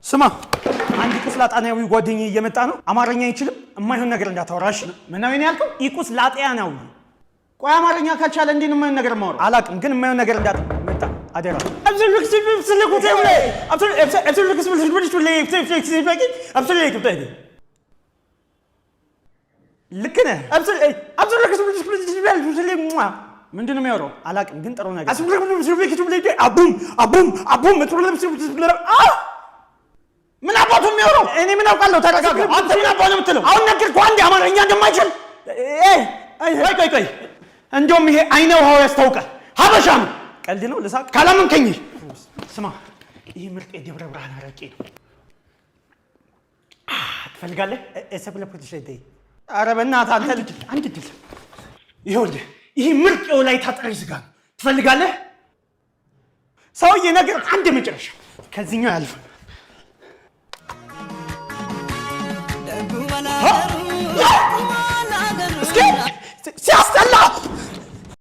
ስማ አንድ ቁስላጣናዊ ጓደኛዬ እየመጣ ነው አማርኛ አይችልም የማይሆን ነገር እንዳታወራሽ ምን ነው ያልከው ቁስላጣናዊ ቆይ አማርኛ ካልቻለ እንዴ ነው የማይሆን ነገር ማውራት አላቅም ግን የማይሆን ነገር እንዳትመጣ አደራ ልክ ነህ ምንድን ነው የሚያወራው አላቅም ግን ጥሩ ነገር ምን አባቱ የሚያወራው እኔ ምን አውቃለሁ ተረጋጋ አንተ ምን አባቱ የምትለው አሁን ነገርኩህ አንዴ አማርኛ እንደማይችል ቆይ እንደውም ይሄ አይነ ውሃው ያስታውቃል ሀበሻ ነው ቀልድ ነው ልሳቅ ካላመንከኝ ስማ ይሄ ምርጥ የደብረ ብርሃን አረቄ ነው ትፈልጋለህ እሰብለ ፖሊስ ኧረ በእናትህ አንተ ልጅ አንድ ድል ይኸውልህ ይሄ ምርጥ የወላይታ ጥሬ ስጋ ነው ትፈልጋለህ ሰውዬ ነገር አንድ መጨረሻ ከዚህኛው ያልፍ